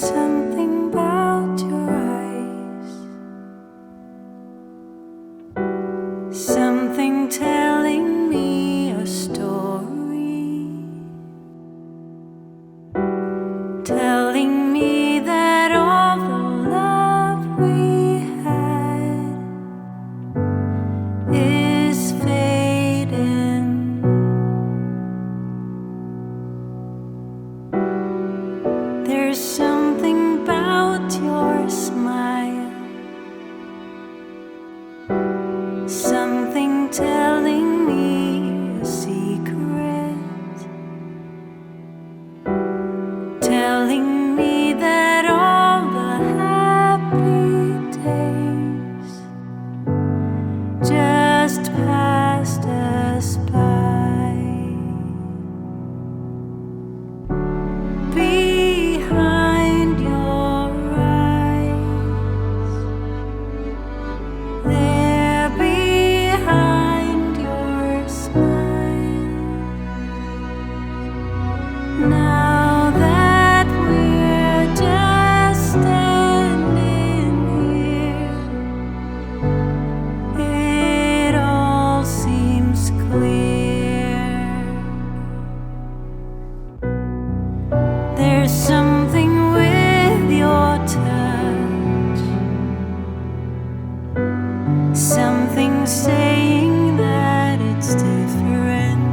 something about your eyes, something telling me a story, telling me that all the love we had is fading. There's something about your smile, something telling me a secret, telling me that all the happy days just passed us by. Behind your eyes, there behind your smile. Now that we're just standing here, it all seems clear. There's something with your touch, something saying that it's different,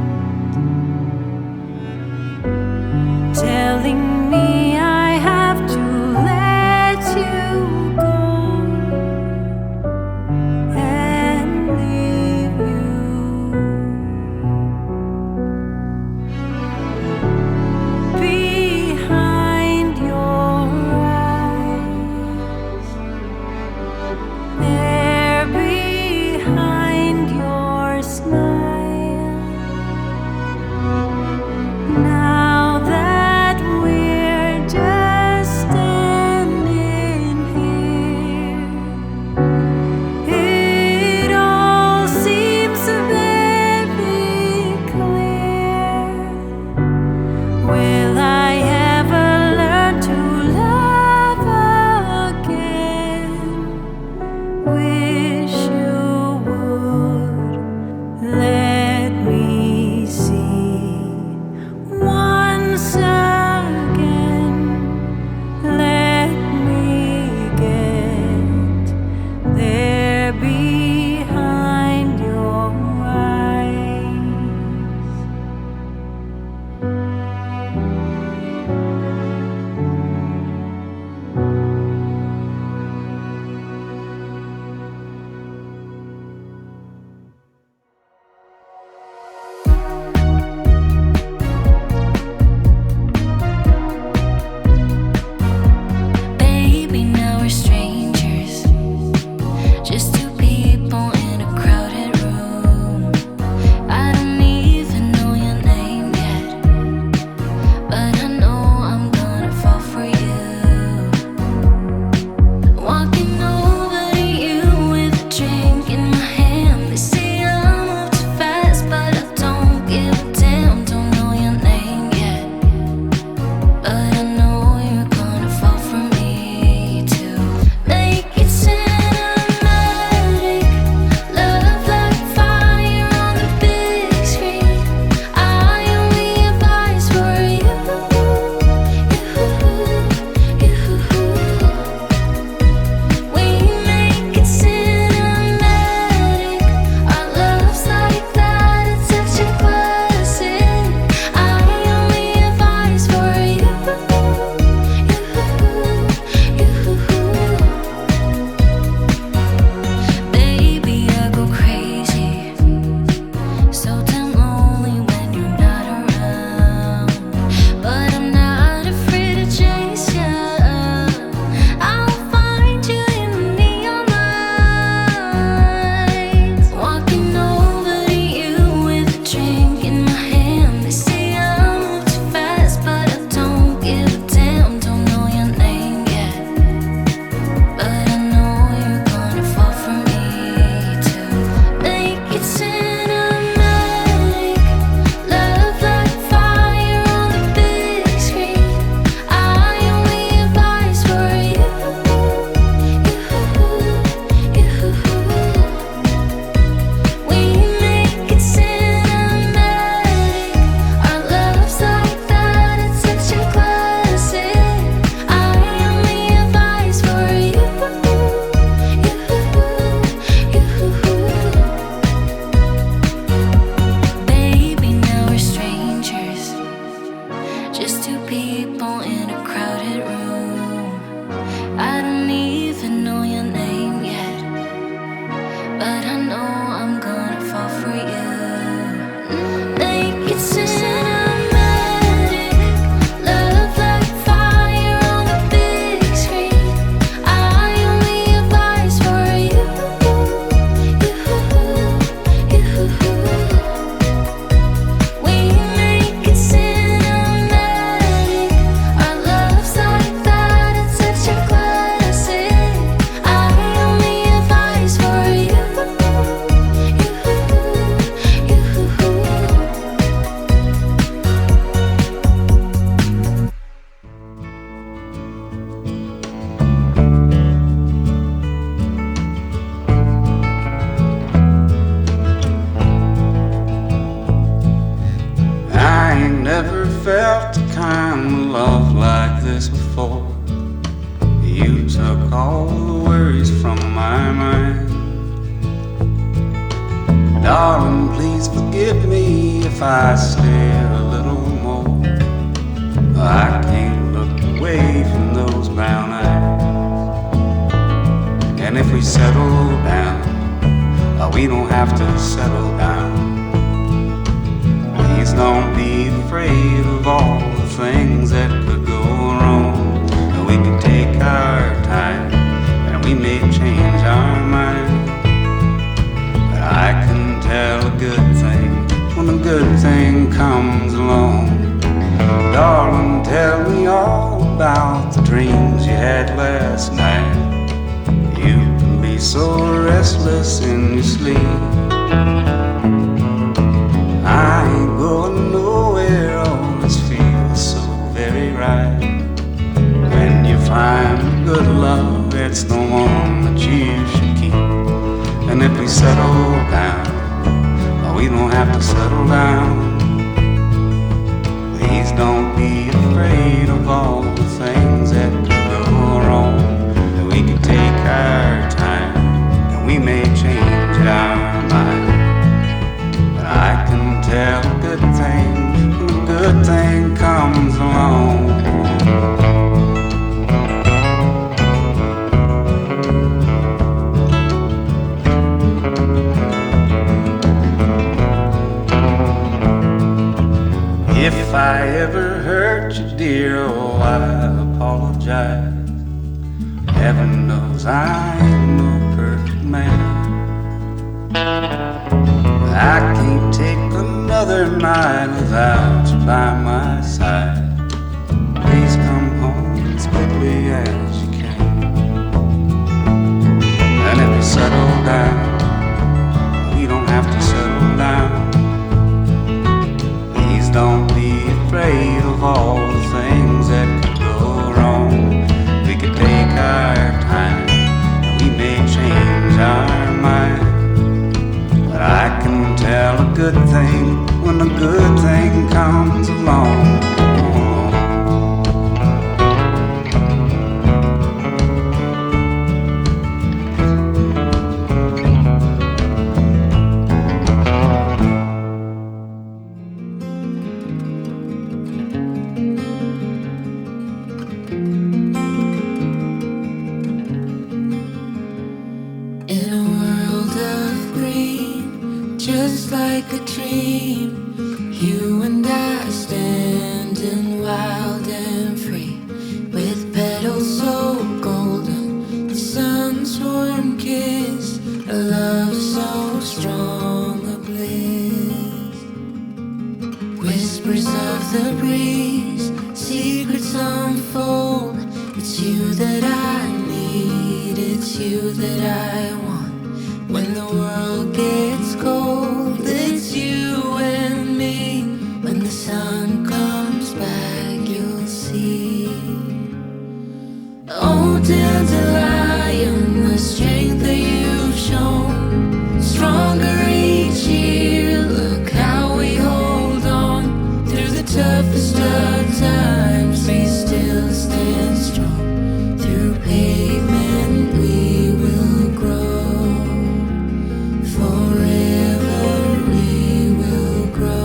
telling me I have to let you go and leave you. Behind this before. You took all the worries from my mind. Darling, please forgive me if I stay a little more. I can't look away from those brown eyes. And if we settle down, we don't have to settle down. Please don't be afraid of all the things that could go wrong. We can take our time and we may change our mind. But I can tell a good thing when a good thing comes along. Darling, tell me all about the dreams you had last night. You can be so restless in your sleep. I ain't going nowhere, all this feels so very right. When you find good love, it's the one that you should keep. And if we settle down, we don't have to settle down. Please don't be afraid of all the things that could go wrong. That we can take our time and we may change our mind. But I can tell a good thing when a good thing comes along. If I ever hurt you, dear, oh, I apologize. Heaven knows I ain't no perfect man. I can't take another night without you by my side. Please come home as quickly as you can. And if we settle down, we don't have to settle down. Please don't be afraid of all the things that could go wrong. We could take our time, and we may change our mind. But I can tell a good thing when a good thing comes along. Just like a dream, you and I standing wild and free, with petals so golden, the sun's warm kiss, a love so strong, a bliss. Whispers of the breeze, secrets unfold. It's you that I need, it's you that I want. When the world gets cold, it's you and me. When the sun comes back, you'll see. Oh, dandelion, the strength that you've shown, stronger each year. Look how we hold on through the toughest of times. We still stand strong. Through pavement we will grow. Forever we will grow.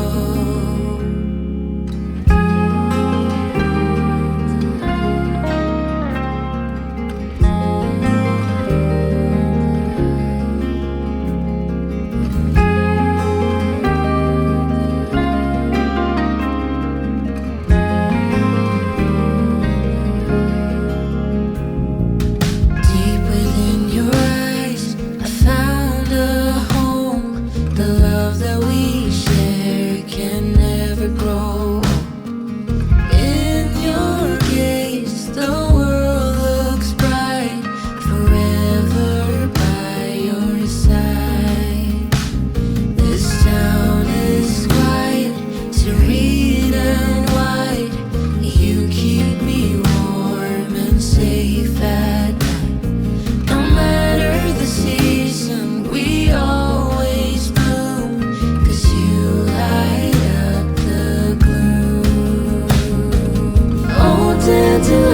Deep within your eyes, I found a home. The love that we share can never grow. In your gaze, the world looks bright, forever by your side. This town is quiet, serene and wide. You keep me warm and safe at night. No matter the season, we always bloom, 'cause you light up the gloom. Oh, dandelion,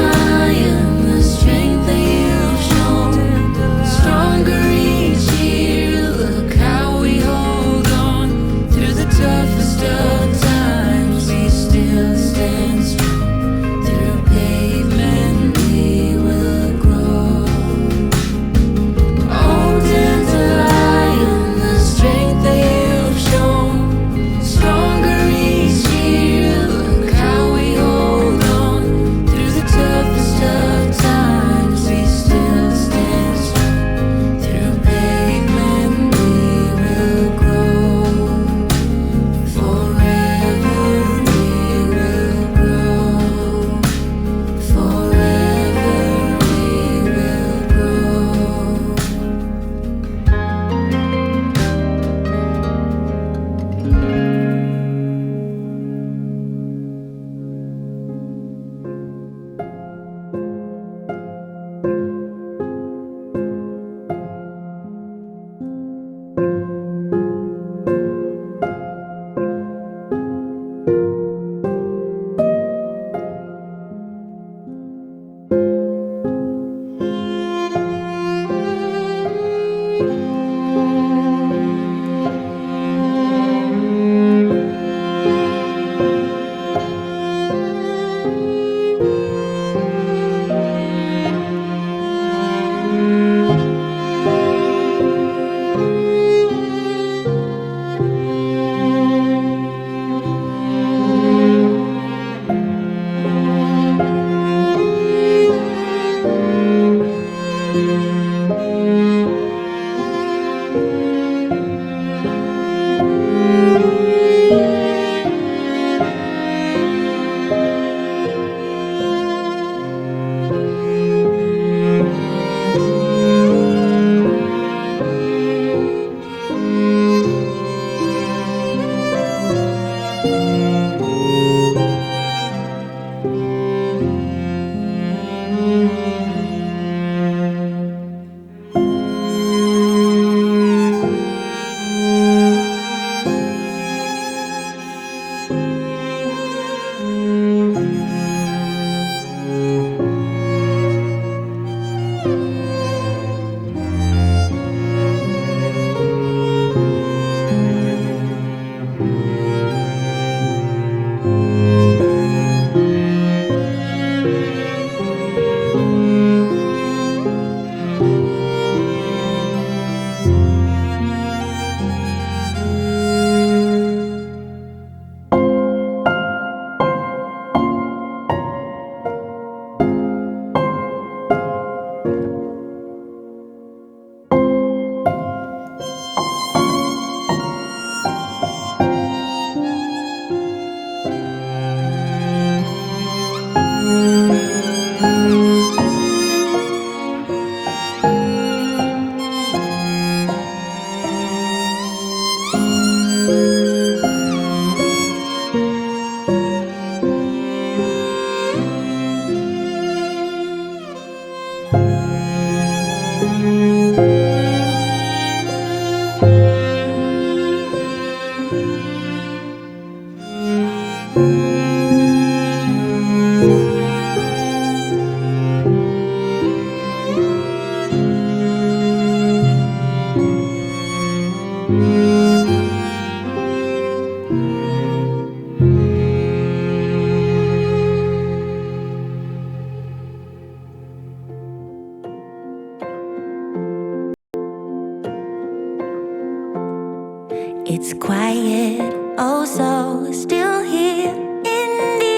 It's quiet, oh so still here in the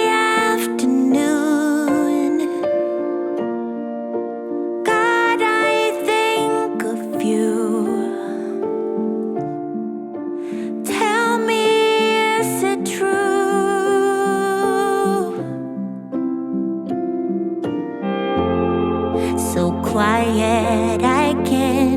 afternoon. God, I think of you. Tell me, is it true? So quiet, I can't